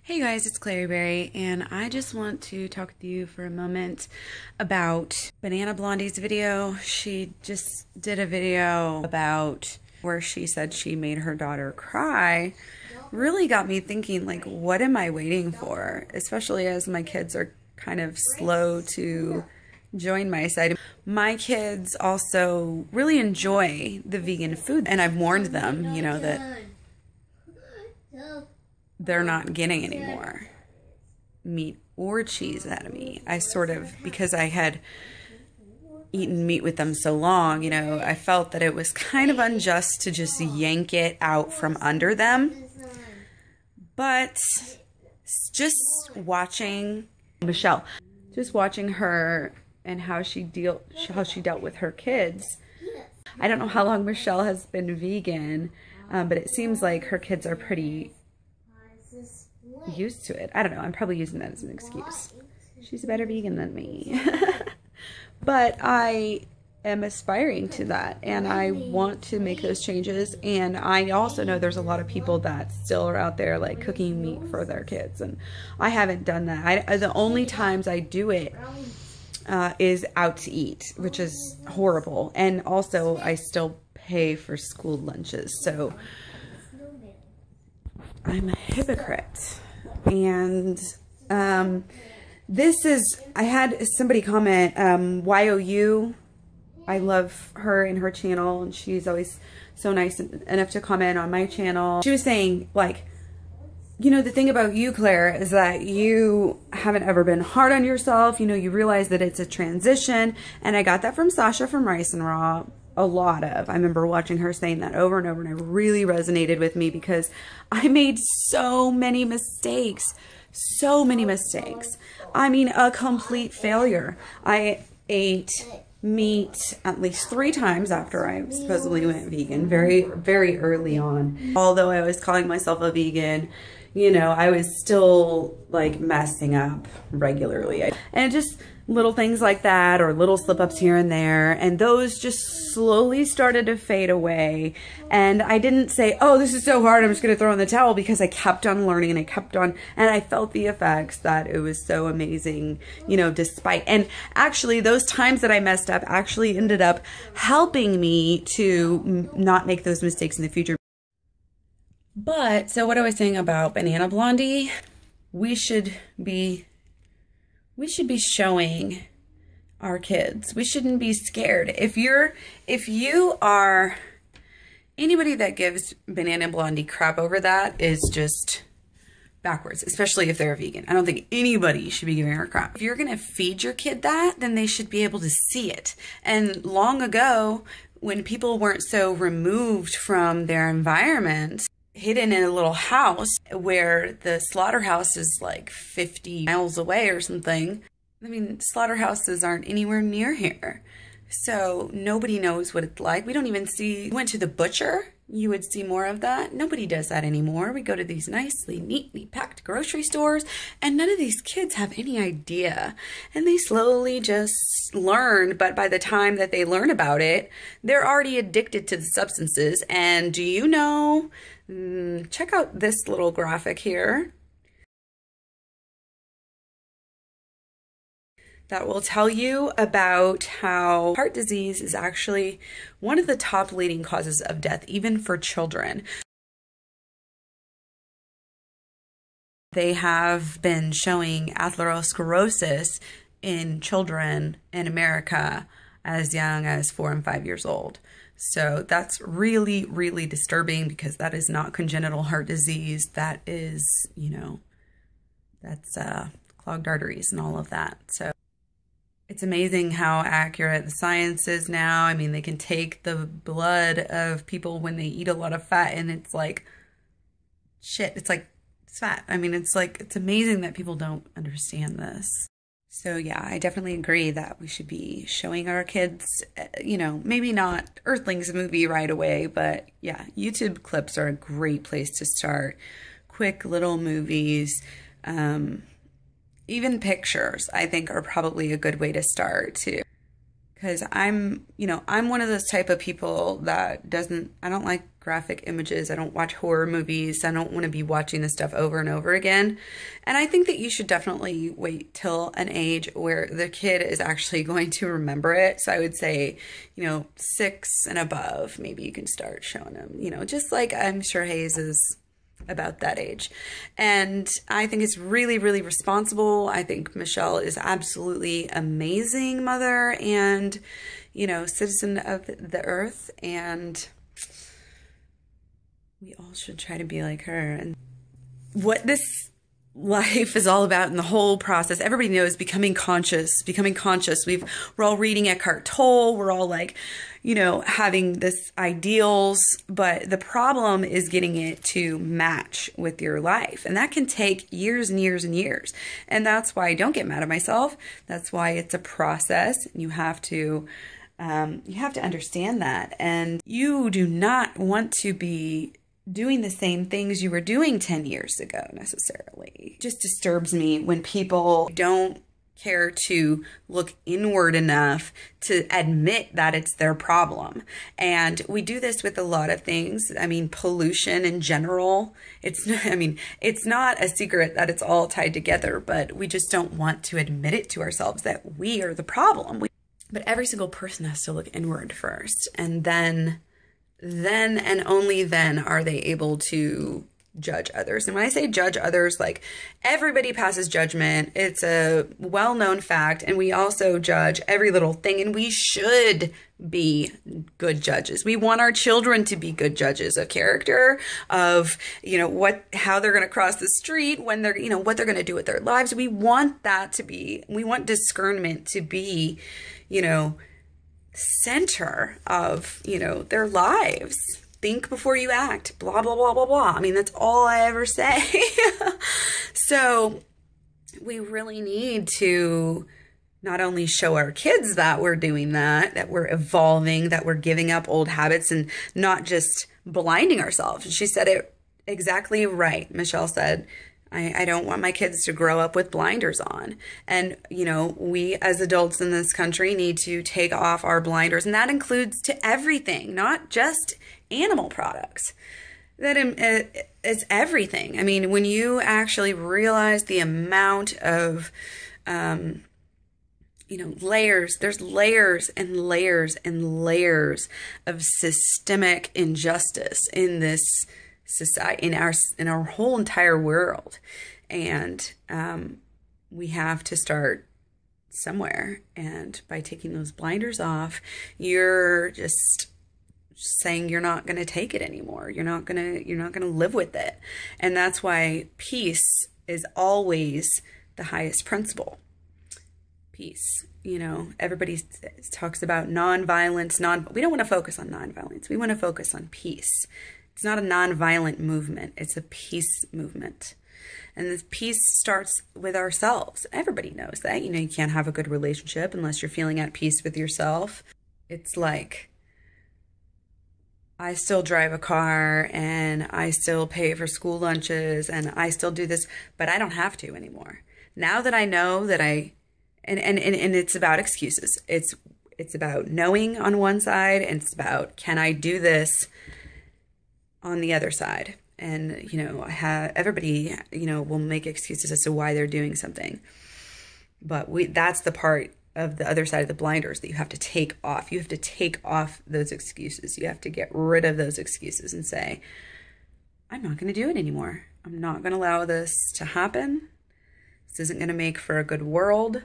Hey guys, it's Claryberry, and I just want to talk with you for a moment about BananaBlondie's video. She just did a video about where she said she made her daughter cry. Really got me thinking, like, what am I waiting for? Especially as my kids are kind of slow to join my side. My kids also really enjoy the vegan food, and I've warned them, you know, that they're not getting any more meat or cheese out of me. I sort of, because I had eaten meat with them so long, you know, I felt that it was kind of unjust to just yank it out from under them. But just watching Michelle, just watching her and how she dealt with her kids. I don't know how long Michelle has been vegan, but it seems like her kids are pretty used to it. I don't know. I'm probably using that as an excuse. She's a better vegan than me. But I am aspiring to that, and I want to make those changes. And I also know there's a lot of people that still are out there like cooking meat for their kids, and I haven't done that. The only times I do it is out to eat, which is horrible. And also I still pay for school lunches, so I'm a hypocrite. And this is, I had somebody comment, YOU, I love her and her channel, and she's always so nice enough to comment on my channel. She was saying, like, you know, the thing about you, Claire, is that you haven't ever been hard on yourself. You know, you realize that it's a transition. And I got that from Sasha from Rice and Raw. A lot of. I remember watching her saying that over and over, and it really resonated with me because I made so many mistakes. So many mistakes. I mean, a complete failure. I ate meat at least 3 times after I supposedly went vegan, very, very early on. Although I was calling myself a vegan, you know, I was still like messing up regularly. And just little things like that, or little slip-ups here and there, and those just slowly started to fade away. And I didn't say, oh, this is so hard, I'm just gonna throw in the towel, because I kept on learning, and I kept on, and I felt the effects that it was so amazing, you know, despite. And actually those times that I messed up actually ended up helping me to not make those mistakes in the future. But so what I was saying about BananaBlondie, we should be showing our kids. We shouldn't be scared. If you are anybody that gives BananaBlondie crap over that is just backwards, especially if they're a vegan. I don't think anybody should be giving her crap. If you're gonna feed your kid that, then they should be able to see it. And long ago, when people weren't so removed from their environment, hidden in a little house where the slaughterhouse is like 50 miles away or something. I mean, slaughterhouses aren't anywhere near here. So nobody knows what it's like. We don't even see, you went to the butcher, you would see more of that. Nobody does that anymore. We go to these nicely, neatly packed grocery stores, and none of these kids have any idea. And they slowly just learn, but by the time that they learn about it, they're already addicted to the substances. And do you know, check out this little graphic here that will tell you about how heart disease is actually one of the top leading causes of death, even for children. They have been showing atherosclerosis in children in America as young as 4 and 5 years old. So that's really, really disturbing, because that is not congenital heart disease. That is, you know, that's clogged arteries and all of that. So it's amazing how accurate the science is now. I mean, they can take the blood of people when they eat a lot of fat, and it's like, shit, it's like, it's fat. I mean, it's like, it's amazing that people don't understand this. So yeah, I definitely agree that we should be showing our kids, you know, maybe not Earthlings movie right away, but yeah, YouTube clips are a great place to start. Quick little movies, even pictures, I think, are probably a good way to start too. because I'm one of those type of people that I don't like graphic images. I don't watch horror movies. I don't want to be watching this stuff over and over again. And I think that you should definitely wait till an age where the kid is actually going to remember it. So I would say, 6 and above, maybe you can start showing them, just like I'm sure Hayes is about that age. And I think it's really, really responsible. I think Michelle is absolutely amazing mother and, citizen of the earth. And we all should try to be like her. And what this life is all about in the whole process, everybody knows becoming conscious. We're all reading Eckhart Tolle. We're all like, having this ideals, but the problem is getting it to match with your life. And that can take years and years and years. And that's why I don't get mad at myself. That's why it's a process. You have to understand that. And you do not want to be doing the same things you were doing 10 years ago necessarily. It just disturbs me when people don't care to look inward enough to admit that it's their problem. And we do this with a lot of things. I mean, pollution in general, it's not a secret that it's all tied together, but we just don't want to admit it to ourselves that we are the problem. But every single person has to look inward first, and then and only then are they able to judge others. And when I say judge others, like everybody passes judgment. It's a well-known fact. And we also judge every little thing, and we should be good judges. We want our children to be good judges of character, of, how they're going to cross the street, when they're, what they're going to do with their lives. We want discernment to be, center of, their lives. Think before you act, blah, blah, blah, blah, blah. I mean, that's all I ever say. So we really need to not only show our kids that we're doing that we're evolving, that we're giving up old habits and not just blinding ourselves. And she said it exactly right. Michelle said, I don't want my kids to grow up with blinders on. And, we as adults in this country need to take off our blinders. And that includes to everything, not just animal products. That it's everything. I mean, when you actually realize the amount of, layers, there's layers and layers and layers of systemic injustice in this society, in our whole entire world. And we have to start somewhere. And by taking those blinders off, you're just saying you're not going to take it anymore. You're not going to live with it. And that's why peace is always the highest principle. Peace. Everybody talks about nonviolence. We don't want to focus on nonviolence. We want to focus on peace. It's not a nonviolent movement. It's a peace movement. And this peace starts with ourselves. Everybody knows that. You can't have a good relationship unless you're feeling at peace with yourself. It's like, I still drive a car and I still pay for school lunches and I still do this, but I don't have to anymore. Now that I know that and it's about excuses. It's about knowing on one side, and it's about, can I do this on the other side? And, everybody, will make excuses as to why they're doing something. But that's the part of the other side of the blinders that you have to take off. You have to take off those excuses. You have to get rid of those excuses and say, I'm not going to do it anymore. I'm not going to allow this to happen. This isn't going to make for a good world.